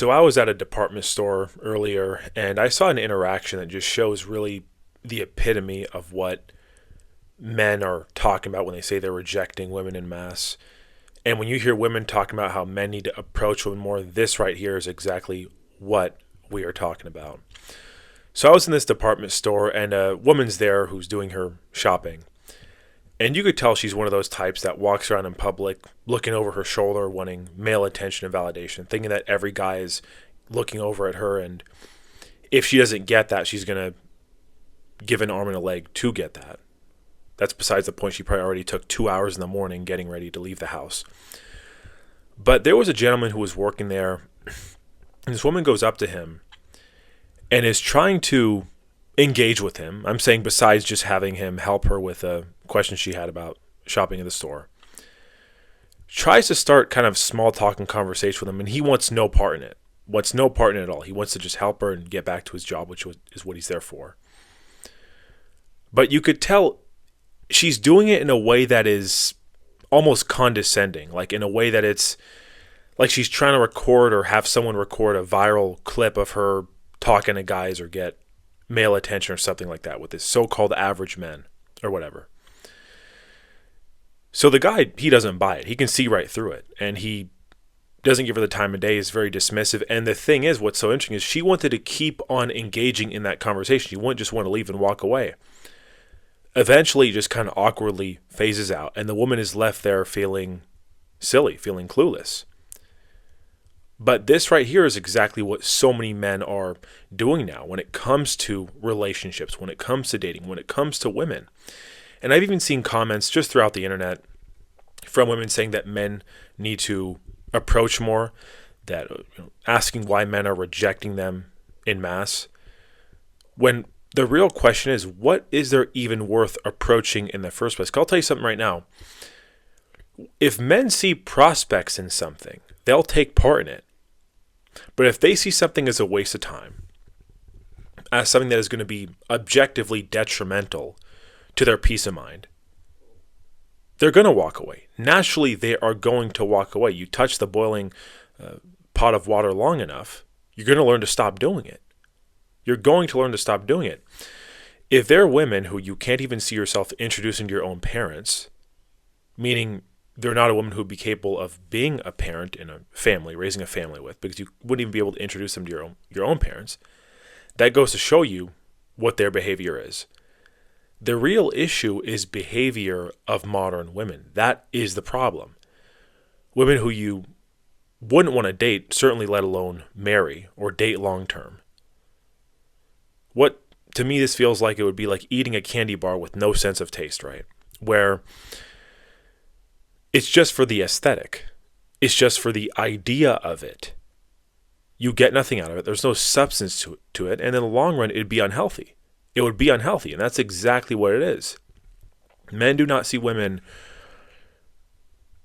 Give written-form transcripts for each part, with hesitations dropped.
So I was at a department store earlier and I saw an interaction that just shows really the epitome of what men are talking about when they say they're rejecting women in mass. And when you hear women talking about how men need to approach women more, this right here is exactly what we are talking about. So I was in this department store and a woman's there who's doing her shopping. And you could tell she's one of those types that walks around in public looking over her shoulder, wanting male attention and validation, thinking that every guy is looking over at her. And if she doesn't get that, she's going to give an arm and a leg to get that. That's besides the point. She probably already took 2 hours in the morning getting ready to leave the house. But there was a gentleman who was working there. And this woman goes up to him and is trying to engage with him. I'm saying besides just having him help her with a question she had about shopping at the store. Tries to start kind of small talk and conversation with him, and he wants no part in it. Wants no part in it at all. He wants to just help her and get back to his job, which is what he's there for. But you could tell she's doing it in a way that is almost condescending, like in a way that it's like she's trying to record or have someone record a viral clip of her talking to guys or get male attention or something like that with this so-called average men or whatever. So the guy, he doesn't buy it. He can see right through it. And he doesn't give her the time of day, is very dismissive. And the thing is, what's so interesting is she wanted to keep on engaging in that conversation. She wouldn't just want to leave and walk away. Eventually, it just kind of awkwardly phases out. And the woman is left there feeling silly, feeling clueless. But this right here is exactly what so many men are doing now when it comes to relationships, when it comes to dating, when it comes to women. And I've even seen comments just throughout the internet from women saying that men need to approach more, that asking why men are rejecting them in mass. When the real question is, what is there even worth approaching in the first place? 'Cause I'll tell you something right now. If men see prospects in something, they'll take part in it. But if they see something as a waste of time, as something that is going to be objectively detrimental to their peace of mind, they're going to walk away. Naturally, they are going to walk away. You touch the boiling pot of water long enough, you're going to learn to stop doing it. You're going to learn to stop doing it. If there are women who you can't even see yourself introducing to your own parents, meaning they're not a woman who would be capable of being a parent in a family, raising a family with, because you wouldn't even be able to introduce them to your own parents, that goes to show you what their behavior is. The real issue is behavior of modern women. That is the problem. Women who you wouldn't want to date, certainly let alone marry or date long term. What, to me, this feels like it would be like eating a candy bar with no sense of taste, right? Where it's just for the aesthetic. It's just for the idea of it. You get nothing out of it. There's no substance to it. And in the long run, it'd be unhealthy. It would be unhealthy. And that's exactly what it is. Men do not see women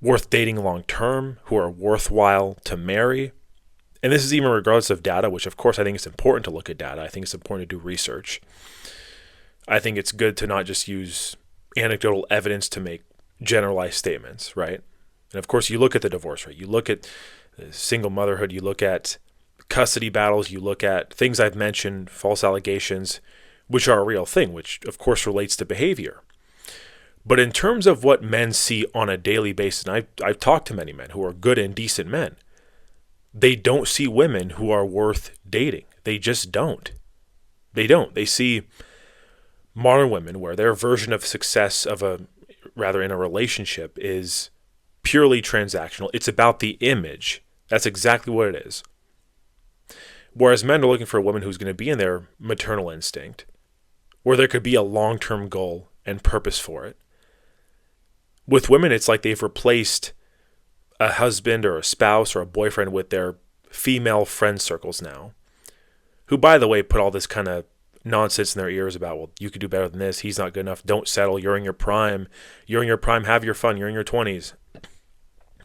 worth dating long term, who are worthwhile to marry. And this is even regardless of data, which of course I think it's important to look at data. I think it's important to do research. I think it's good to not just use anecdotal evidence to make generalized statements, right? And of course, you look at the divorce rate, you look at single motherhood, you look at custody battles, you look at things I've mentioned, false allegations, which are a real thing, which of course relates to behavior. But in terms of what men see on a daily basis, and I've talked to many men who are good and decent men, they don't see women who are worth dating. They just don't. They don't. They see modern women where their version of success in a relationship is purely transactional. It's about the image. That's exactly what it is. Whereas men are looking for a woman who's going to be in their maternal instinct, where there could be a long-term goal and purpose for it. With women, it's like they've replaced a husband or a spouse or a boyfriend with their female friend circles now, who, by the way, put all this kind of nonsense in their ears about, well, you could do better than this. He's not good enough. Don't settle. You're in your prime. You're in your prime. Have your fun. You're in your 20s.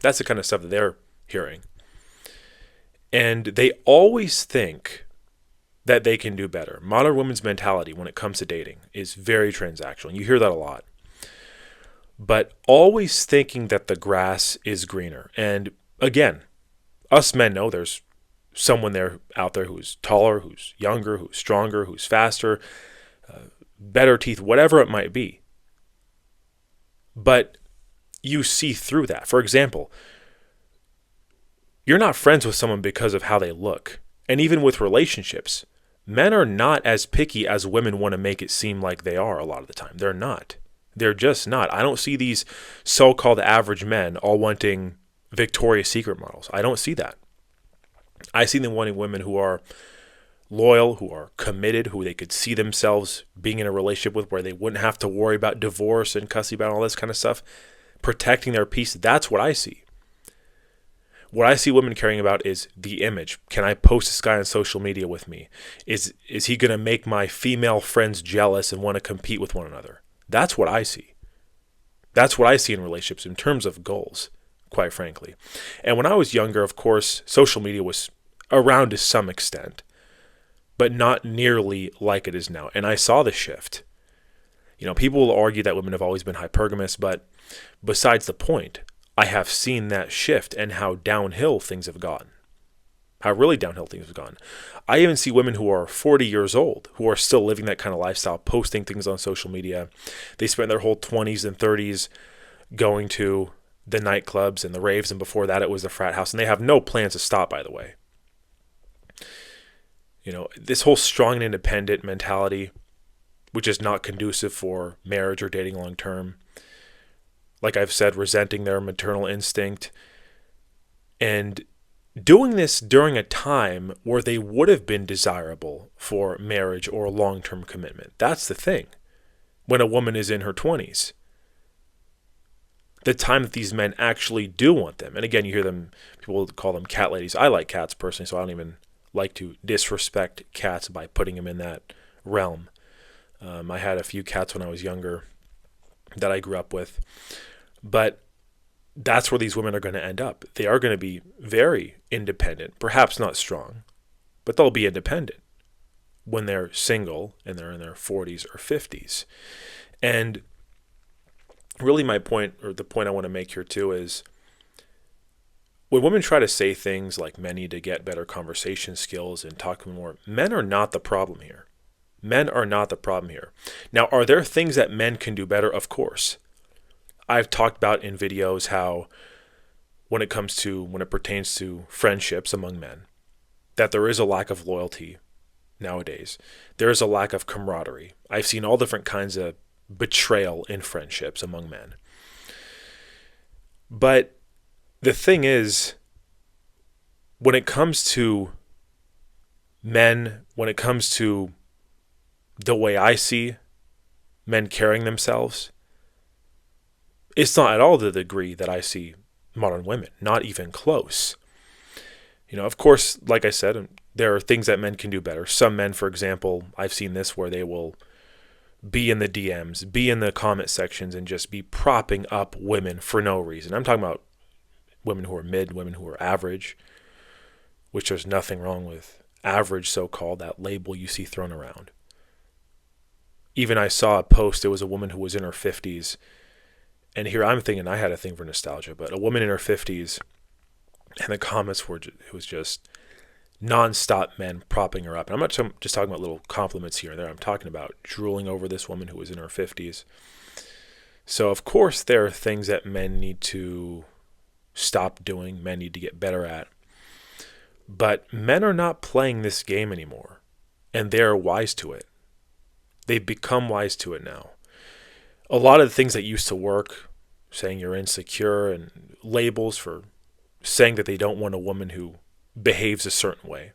That's the kind of stuff that they're hearing. And they always think that they can do better. Modern women's mentality when it comes to dating is very transactional. You hear that a lot. But always thinking that the grass is greener. And again, us men know there's someone there out there who's taller, who's younger, who's stronger, who's faster, better teeth, whatever it might be. But you see through that. For example, you're not friends with someone because of how they look. And even with relationships, men are not as picky as women want to make it seem like they are a lot of the time. They're not. They're just not. I don't see these so-called average men all wanting Victoria's Secret models. I don't see that. I see them wanting women who are loyal, who are committed, who they could see themselves being in a relationship with, where they wouldn't have to worry about divorce and cussing about all this kind of stuff, protecting their peace. That's what I see. What I see women caring about is the image. Can I post this guy on social media with me? Is he going to make my female friends jealous and want to compete with one another? That's what I see. That's what I see in relationships in terms of goals, quite frankly. And when I was younger, of course, social media was around to some extent, but not nearly like it is now. And I saw the shift. People will argue that women have always been hypergamous, but besides the point, I have seen that shift and how downhill things have gone. How really downhill things have gone. I even see women who are 40 years old who are still living that kind of lifestyle, posting things on social media. They spent their whole 20s and 30s going to the nightclubs and the raves, and before that it was the frat house, and they have no plans to stop, by the way. This whole strong and independent mentality, which is not conducive for marriage or dating long term. Like I've said, resenting their maternal instinct and doing this during a time where they would have been desirable for marriage or long-term commitment. That's the thing. When a woman is in her 20s, the time that these men actually do want them. And again, you hear them, people call them cat ladies. I like cats personally, so I don't even like to disrespect cats by putting them in that realm. I had a few cats when I was younger that I grew up with. But that's where these women are going to end up. They are going to be very independent, perhaps not strong, but they'll be independent when they're single and they're in their 40s or 50s. And really my point, or the point I want to make here too, is when women try to say things like men need to get better conversation skills and talk more, men are not the problem here. Men are not the problem here. Now, are there things that men can do better? Of course. I've talked about in videos how when it pertains to friendships among men, that there is a lack of loyalty nowadays. There is a lack of camaraderie. I've seen all different kinds of betrayal in friendships among men. But the thing is, when it comes to men, when it comes to the way I see men carrying themselves, it's not at all the degree that I see modern women, not even close. Of course, like I said, there are things that men can do better. Some men, for example, I've seen this where they will be in the DMs, be in the comment sections, and just be propping up women for no reason. I'm talking about women who are mid, women who are average, which there's nothing wrong with average, so-called, that label you see thrown around. Even I saw a post, it was a woman who was in her 50s, and here I'm thinking, I had a thing for nostalgia, but a woman in her 50s, and the comments were, it was just non-stop men propping her up. And I'm not just talking about little compliments here and there. I'm talking about drooling over this woman who was in her 50s. So, of course, there are things that men need to stop doing, men need to get better at. But men are not playing this game anymore, and they are wise to it. They've become wise to it now. A lot of the things that used to work, saying you're insecure and labels for saying that they don't want a woman who behaves a certain way,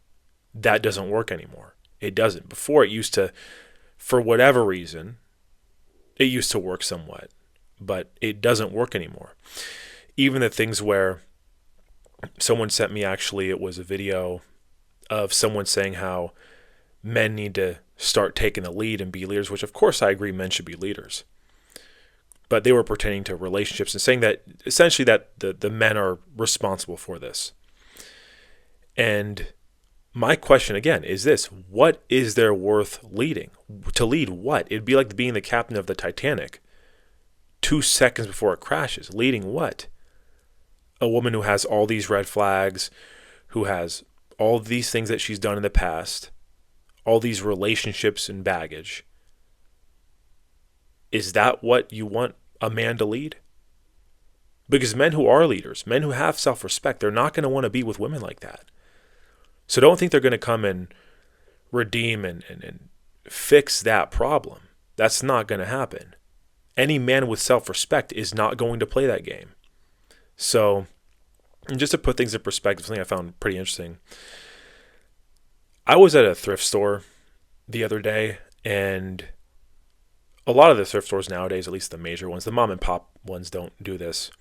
that doesn't work anymore. It doesn't. Before, it used to, for whatever reason, it used to work somewhat, but it doesn't work anymore. Even the things where someone sent me, actually, it was a video of someone saying how men need to start taking the lead and be leaders, which of course I agree men should be leaders. But they were pertaining to relationships and saying that essentially that the men are responsible for this. And my question again is this: what is there worth leading? To lead what? It'd be like being the captain of the Titanic 2 seconds before it crashes. Leading what? A woman who has all these red flags, who has all these things that she's done in the past, all these relationships and baggage, is that what you want a man to lead? Because men who are leaders, men who have self-respect, they're not going to want to be with women like that. So don't think they're going to come and redeem and fix that problem. That's not going to happen. Any man with self-respect is not going to play that game. So, and just to put things in perspective, something I found pretty interesting. I was at a thrift store the other day, and a lot of the thrift stores nowadays, at least the major ones, the mom and pop ones don't do this.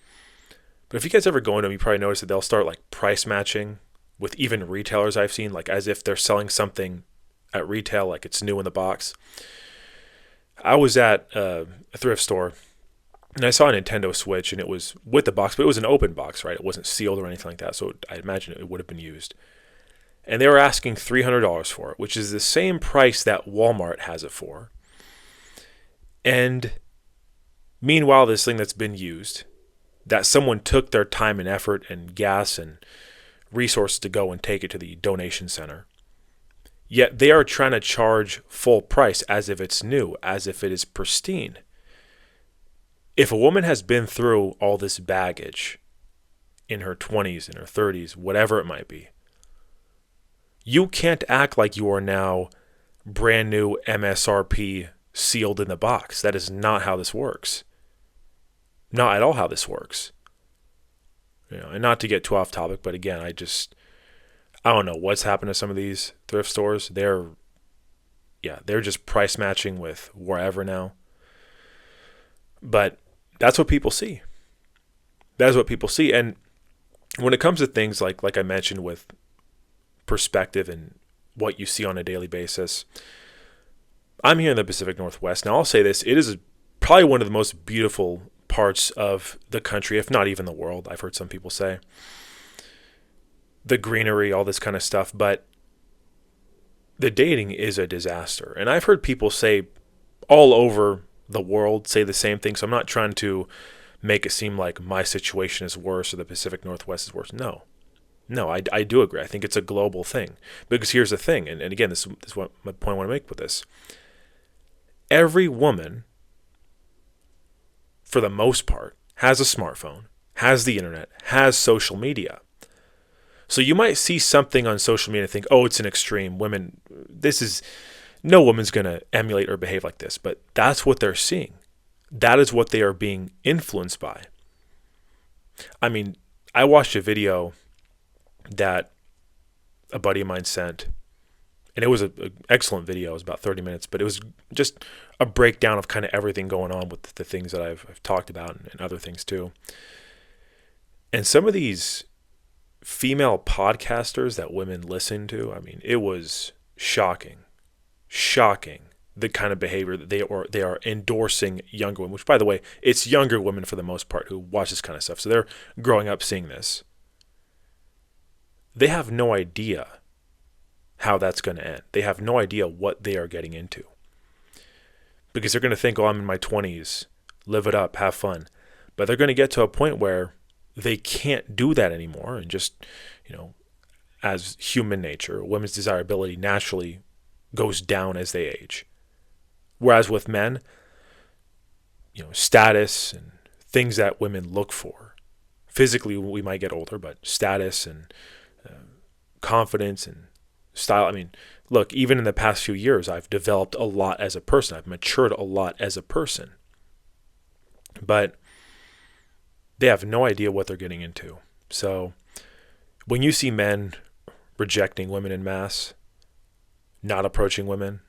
But if you guys ever go into them, you probably notice that they'll start like price matching with even retailers I've seen, like as if they're selling something at retail, like it's new in the box. I was at a thrift store and I saw a Nintendo Switch, and it was with the box, but it was an open box, right? It wasn't sealed or anything like that. So I imagine it would have been used. And they were asking $300 for it, which is the same price that Walmart has it for. And meanwhile, this thing that's been used, that someone took their time and effort and gas and resources to go and take it to the donation center. Yet they are trying to charge full price as if it's new, as if it is pristine. If a woman has been through all this baggage in her 20s, in her 30s, whatever it might be, you can't act like you are now brand new MSRP sealed in the box. That is not how this works. Not at all how this works. And not to get too off topic, but again, I don't know what's happened to some of these thrift stores. They're just price matching with wherever now. But that's what people see. That is what people see. And when it comes to things like I mentioned with perspective and what you see on a daily basis, I'm here in the Pacific Northwest. Now I'll say this, it is probably one of the most beautiful parts of the country, if not even the world, I've heard some people say. The greenery, all this kind of stuff, but the dating is a disaster. And I've heard people say all over the world say the same thing, so I'm not trying to make it seem like my situation is worse or the Pacific Northwest is worse. No, I do agree. I think it's a global thing. Because here's the thing, and again, this is what my point I want to make with this. Every woman, for the most part, has a smartphone, has the internet, has social media. So you might see something on social media and think, oh, it's an extreme. Women, no woman's going to emulate or behave like this. But that's what they're seeing. That is what they are being influenced by. I mean, I watched a video that a buddy of mine sent, and it was an excellent video. It was about 30 minutes, but it was just a breakdown of kind of everything going on with the things that I've talked about and other things too. And some of these female podcasters that women listen to, I mean, it was shocking, the kind of behavior that they are endorsing younger women, which, by the way, it's younger women for the most part who watch this kind of stuff. So they're growing up seeing this. They have no idea how that's going to end. They have no idea what they are getting into. Because they're going to think, oh, I'm in my 20s, live it up, have fun. But they're going to get to a point where they can't do that anymore. And just, as human nature, women's desirability naturally goes down as they age. Whereas with men, status and things that women look for. Physically, we might get older, but status and confidence and style. I mean, look, even in the past few years, I've developed a lot as a person. I've matured a lot as a person. But they have no idea what they're getting into. So when you see men rejecting women en masse, not approaching women,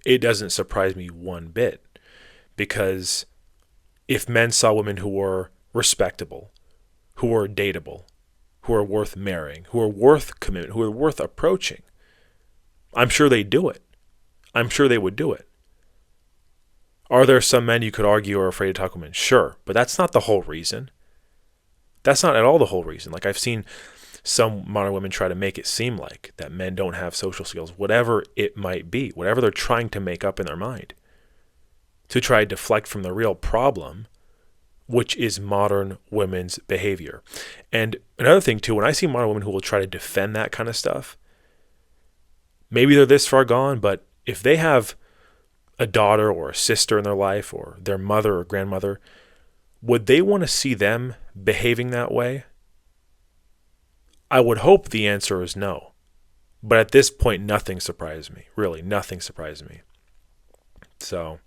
it doesn't surprise me one bit. Because if men saw women who were respectable, who were dateable, who are worth marrying, who are worth commitment, who are worth approaching, I'm sure they'd do it. I'm sure they would do it. Are there some men you could argue are afraid to talk to women? Sure, but that's not the whole reason. That's not at all the whole reason. Like, I've seen some modern women try to make it seem like that men don't have social skills, whatever it might be, whatever they're trying to make up in their mind, to try to deflect from the real problem, which is modern women's behavior. And another thing too, when I see modern women who will try to defend that kind of stuff, maybe they're this far gone, but if they have a daughter or a sister in their life or their mother or grandmother, would they want to see them behaving that way? I would hope the answer is no. But at this point, nothing surprised me. Really, nothing surprised me. So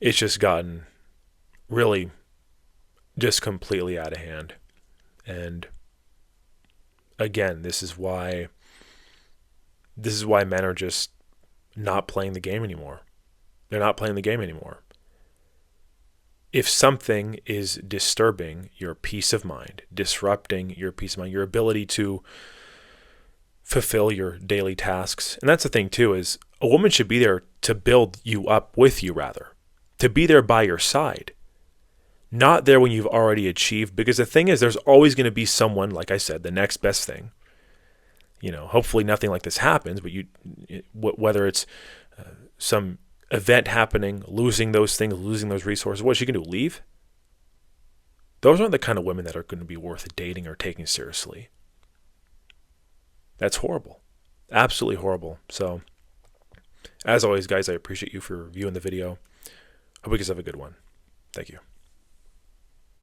it's just gotten really just completely out of hand. And again, this is why men are just not playing the game anymore. They're not playing the game anymore. If something is disturbing your peace of mind, disrupting your peace of mind, your ability to fulfill your daily tasks, and that's the thing too, is a woman should be there to build you up with you, rather, to be there by your side, not there when you've already achieved. Because the thing is, there's always going to be someone, like I said, the next best thing. Hopefully nothing like this happens, but whether it's some event happening, losing those things, losing those resources, what's she going to do? Leave? Those aren't the kind of women that are going to be worth dating or taking seriously. That's horrible. Absolutely horrible. So, as always, guys, I appreciate you for viewing the video. Hope you guys have a good one. Thank you.